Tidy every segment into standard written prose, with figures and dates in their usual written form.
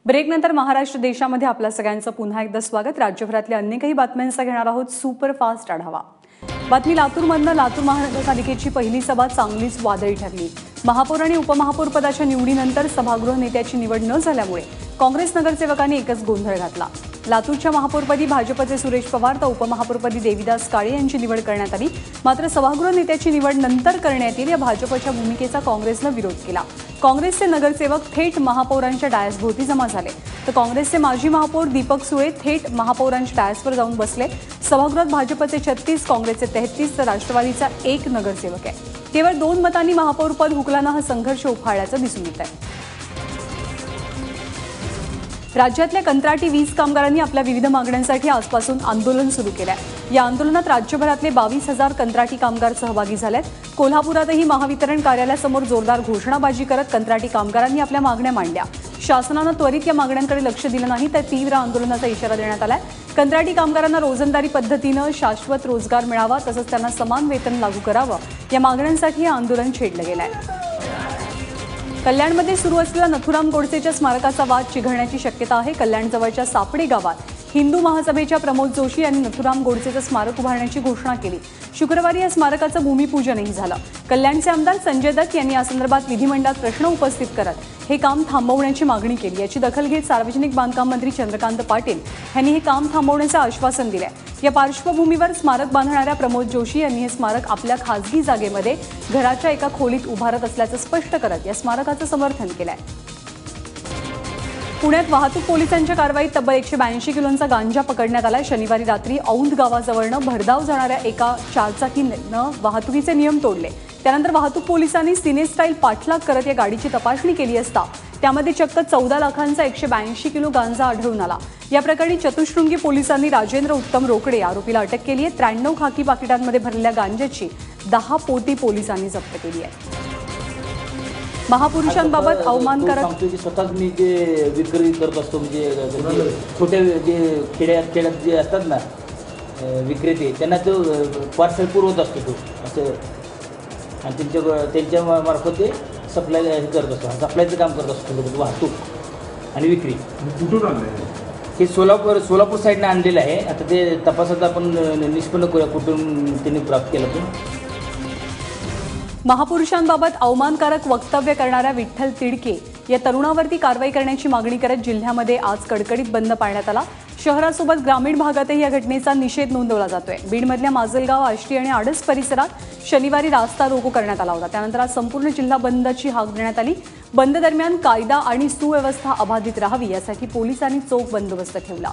ब्रेकनंतर महाराष्ट्र देशामध्ये आपल्या सगळ्यांचं पुन्हा एकदा स्वागत। राज्यभरातल्या अन्य काही बातम्यांचा घेणार आहोत सुपरफास्ट आढावा। बातमी लातूरमधनं लातूर महानगरपालिकेची पहिली सभा चांगलीच वादळी ठरली। महापौर आणि उपमहापौर पदाच्या निवडीनंतर सभागृह नेत्याची निवड न झाल्यामुळे काँग्रेस नगरसेवकांनी एकच गोंधळ घातला। लातूरच्या महापौरपदी भाजपचे सुरेश पवार तर उपमहापौरपदी देविदास काळे यांची निवड करण्यात आली। मात्र सभागृह नेत्याची निवड नंतर करण्यात येईल या भाजपच्या भूमिकेचा काँग्रेसनं विरोध केला। काँग्रेसचे नगरसेवक थेट महापौरांच्या डायसभोवती जमा झाले, तर काँग्रेसचे माजी महापौर दीपक सुळे थेट महापौरांच्या डायसवर जाऊन बसले। सभागृहात भाजपचे 36, काँग्रेसचे 33 तर राष्ट्रवादीचा 1 नगरसेवक आहे। केवळ 2 मतांनी महापौरपद हुकल्यानं हा संघर्ष उफाळल्याचं दिसून येत आहे। राज्यातल्या कंत्राटी वीज कामगारांनी आपल्या विविध मागण्यांसाठी आजपासून आंदोलन सुरू केलं आहे। या आंदोलनात राज्यभरातले 22,000 कंत्राटी कामगार सहभागी झालेत। कोल्हापुरातही महावितरण कार्यालयासमोर जोरदार घोषणाबाजी करत कंत्राटी कामगारांनी आपल्या मागण्या मांडल्या। शासनानं त्वरित या मागण्यांकडे लक्ष दिलं नाही तर तीव्र आंदोलनाचा इशारा देण्यात आलाय। कंत्राटी कामगारांना रोजंदारी पद्धतीनं शाश्वत रोजगार मिळावा तसंच त्यांना समान वेतन लागू करावं या मागण्यांसाठी हे आंदोलन छेडलं गेलं आहे। कल्याणमध्ये सुरू असलेल्या नथुराम गोडसेच्या स्मारकाचा वाद चिघळण्याची शक्यता आहे। कल्याणजवळच्या सापडे गावात हिंदू महासभेच्या प्रमोद जोशी यांनी नथुराम गोडसेचं स्मारक उभारण्याची घोषणा केली। शुक्रवारी या स्मारकाचं भूमिपूजनही झालं। कल्याणचे आमदार संजय दत्त यांनी या संदर्भात विधिमंडळात प्रश्न उपस्थित करत हे काम थांबवण्याची मागणी केली। याची दखल घेत सार्वजनिक बांधकाम मंत्री चंद्रकांत पाटील यांनी हे काम थांबवण्याचं आश्वासन दिलंय। या पार्श्वभूमीवर स्मारक बांधणाऱ्या प्रमोद जोशी यांनी हे स्मारक आपल्या खासगी जागेमध्ये घराच्या एका खोलीत उभारत असल्याचं स्पष्ट करत या स्मारकाचं समर्थन केलंय। पुण्यात वाहतूक पोलिसांच्या कारवाईत तब्बल 182 किलोंचा गांजा पकडण्यात आलाय। शनिवारी रात्री औंध गावाजवळनं भरधाव जाणाऱ्या एका चारचाकीनं वाहतुकीचे नियम तोडले। त्यानंतर वाहतूक पोलिसांनी सिनेस्टाईल पाठलाग करत या गाडीची तपासणी केली असता त्यामध्ये चक्क 14 लाखांचा 182 किलो गांजा आढळून आला। या प्रकरणी चतुशृंगी पोलिसांनी राजेंद्र उत्तम रोकडे आरोपीला अटक केली आहे। 93 खाकी पाकिटांमध्ये भरलेल्या गांजाची 10 पोती पोलिसांनी जप्त केली आहे। महापुरुषांबाबत अवमानकारक स्वतःच मी जे विक्री करत असतो म्हणजे छोट्या जे खेड्यात जे असतात ना विक्रेते त्यांना तो पार्सल पुरवत असतो तो असं आणि त्यांच्या मार्फत ते सप्लाय करत असतो। सप्लायचं काम करत असतो वाहतूक आणि विक्री। कुठून आणलं हे सोलापूर साईडनं आणलेलं आहे। आता ते तपासात आपण निष्पन्न करूया कुठून त्यांनी प्राप्त केलं ते। महापुरुषांबाबत अवमानकारक वक्तव्य करणाऱ्या विठ्ठल तिडके या तरुणावरती कारवाई करण्याची मागणी करत जिल्ह्यामध्ये आज कडकडीत बंद पाळण्यात आला। शहरासोबत ग्रामीण भागातही या घटनेचा निषेध नोंदवला जातोय। बीडमधल्या माजलगाव, आष्टी आणि आडस परिसरात शनिवारी रास्ता रोको करण्यात आला होता। त्यानंतर आज संपूर्ण जिल्हा बंदची हाक देण्यात आली। बंद दरम्यान कायदा आणि सुव्यवस्था अबाधित राहावी यासाठी पोलिसांनी चोख बंदोबस्त ठेवला।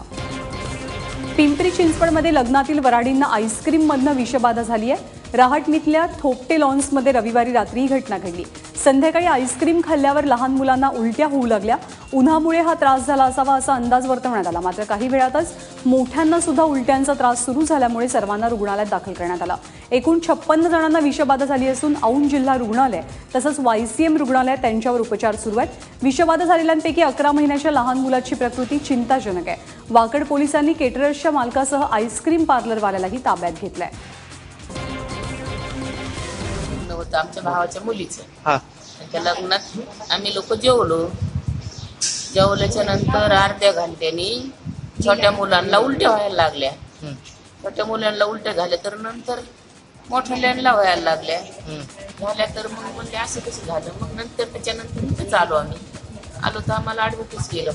पिंपरी चिंचवडमध्ये लग्नातील वराडींना आईस्क्रीममधनं विषबाधा झाली आहे। रहाटणीतल्या थोपटे लॉन्समध्ये रविवारी रात्री ही घटना घडली। संध्याकाळी आईस्क्रीम खाल्ल्यावर लहान मुलांना उलट्या होऊ लागल्या। उन्हामुळे हा त्रास झाला असावा असा अंदाज वर्तवण्यात आला। मात्र काही वेळातच मोठ्यांना सुद्धा उलट्यांचा त्रास सुरू झाल्यामुळे सर्वांना रुग्णालयात दाखल करण्यात आलं। एकूण 56 जणांना विषबाधा झाली असून औंध जिल्हा रुग्णालय तसंच YCM रुग्णालयात त्यांच्यावर उपचार सुरू आहेत। विषबाधा झालेल्यांपैकी 11 महिन्याच्या लहान मुलाची प्रकृती चिंताजनक आहे। वाकड पोलिसांनी केटरर्सच्या मालकासह आईस्क्रीम पार्लरवाल्यालाही ताब्यात घेतलंय। होतं आमच्या भावाच्या मुलीचं त्या लग्नात आम्ही लोक जेवल्याच्या नंतर अर्ध्या घंट्यानी छोट्या मुलांना उलट्या व्हायला लागल्या। छोट्या मुलांना उलट्या झाल्या तर नंतर मोठ्याला व्हायला लागल्या तर मग म्हणले असं कसं झालं। मग नंतर त्याच्यानंतर इथेच आलो तर आम्हाला ॲडमिटच केलं।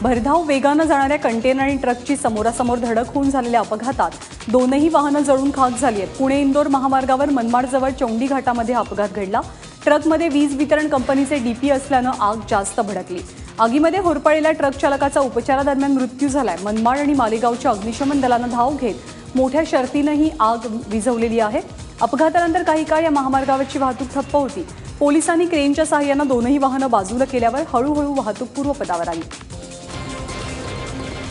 भरधाव वेगानं जाणाऱ्या कंटेनर आणि ट्रकची समोरासमोर धडक होऊन झालेल्या अपघातात दोनही वाहनं जळून खाक झाली आहेत। पुणे इंदोर महामार्गावर मनमाडजवळ चौंडी घाटामध्ये अपघात घडला। ट्रकमध्ये वीज वितरण कंपनीचे DP असल्यानं आग जास्त भडकली। आगीमध्ये होरपळलेल्या ट्रक चालकाचा उपचारादरम्यान मृत्यू झालाय। मनमाड आणि मालेगावच्या अग्निशमन दलानं धाव घेत मोठ्या शर्तीनं ही आग विझवलेली आहे। अपघातानंतर काही काळ या महामार्गावरची वाहतूक ठप्प होती। पोलिसांनी क्रेनच्या सहाय्यानं दोनही वाहनं बाजूला केल्यावर हळूहळू वाहतूक पूर्वपदावर आली।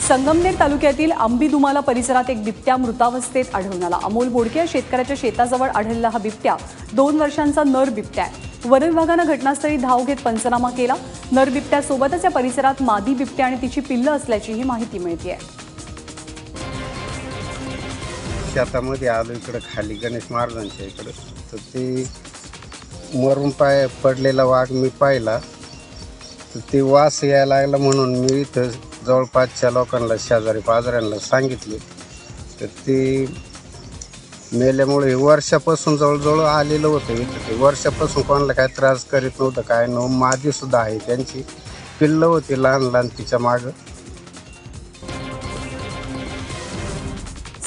संगमनेर तालुक्यातील आंबीदुमाला परिसरात एक बिबट्या मृतावस्थेत आढळून आला। अमोल बोडके या शेतकऱ्याच्या शेताजवळ आढळलेला हा बिबट्या 2 वर्षांचा नर बिबट्या आहे। वन विभागानं घटनास्थळी धाव घेत पंचनामा केला। नर बिबट्यासोबतच या परिसरात मादी बिबट्या आणि तिची पिल्लं असल्याचीही माहिती मिळते। शेतामध्ये आलो इकडे खाली गणेश महाराजांच्या इकडे तर ते मरून पडलेला वाघ मी पाहिला तर ते वास यायला लागला म्हणून मी इथं जवळपासच्या लोकांना शेजारी पाजाऱ्यांना सांगितले. तर ते मेल्यामुळे वर्षापासून जवळजवळ आलेलं होतं इथं. ते वर्षापासून कोणाला काय त्रास करीत नव्हतं, काय नव्हतं. मादीसुद्धा आहे, त्यांची पिल्लं होती लहान लहान तिच्या मागं.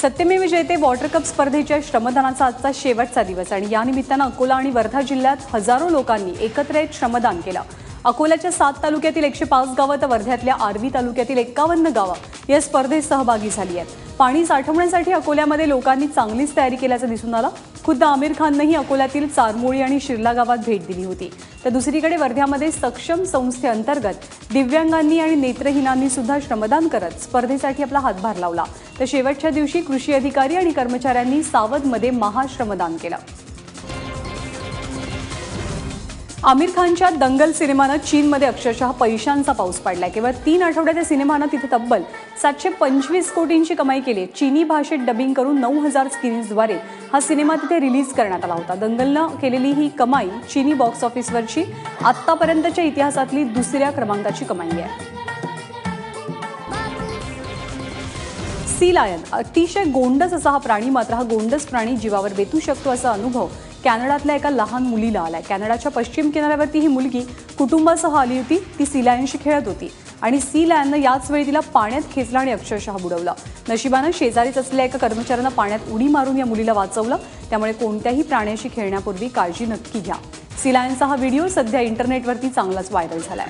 सत्यमेव जयते वॉटर कप स्पर्धेच्या श्रमदानाचा आजचा शेवटचा दिवस आणि या निमित्तानं अकोला आणि वर्धा जिल्ह्यात हजारो लोकांनी एकत्र येत श्रमदान केलं. अकोल्याच्या 7 तालुक्यातील 105 गावं तर वर्ध्यातल्या आर्वी तालुक्यातील 51 गावं या स्पर्धेत सहभागी झाली आहेत. पाणी साठवण्यासाठी अकोल्यामध्ये लोकांनी चांगलीच तयारी केल्याचं दिसून आलं. खुद्द आमिर खाननंही अकोल्यातील चारमोळी आणि शिरला गावात भेट दिली होती. तर दुसरीकडे वर्ध्यामध्ये सक्षम संस्थेअंतर्गत दिव्यांगांनी आणि नेत्रहीनांनी सुद्धा श्रमदान करत स्पर्धेसाठी आपला हातभार लावला. तर शेवटच्या दिवशी कृषी अधिकारी आणि कर्मचाऱ्यांनी सावधमध्ये महाश्रमदान केलं. आमिर खानच्या दंगल सिनेमानं चीनमध्ये अक्षरशः पैशांचा पाऊस पाडलाय. केवळ 3 आठवड्यात या सिनेमानं तिथे तब्बल 725 कोटींची कमाई केली. चीनी भाषेत डबिंग करून 9000 स्क्रीन्सद्वारे हा सिनेमा तिथे रिलीज करण्यात आला होता. दंगलनं केलेली ही कमाई चीनी बॉक्स ऑफिसवरची आत्तापर्यंतच्या इतिहासातली 2ऱ्या क्रमांकाची कमाई आहे. सी लायन अतिशय गोंडस असा हा प्राणी, मात्र हा गोंडस प्राणी जीवावर बेतू शकतो असा अनुभव कॅनडातल्या एका लहान मुलीला आलाय. कॅनडाच्या पश्चिम किनाऱ्यावरती ही मुलगी कुटुंबासह आली होती. ती सी लायनशी खेळत होती आणि सी लायननं याच वेळी तिला पाण्यात खेचलं आणि अक्षरशः बुडवलं. नशिबानं शेजारीच असलेल्या एका कर्मचाऱ्यानं पाण्यात उडी मारून या मुलीला वाचवलं. त्यामुळे कोणत्याही प्राण्याशी खेळण्यापूर्वी काळजी नक्की घ्या. सी लायनचा हा व्हिडिओ सध्या इंटरनेटवरती चांगलाच व्हायरल झालाय.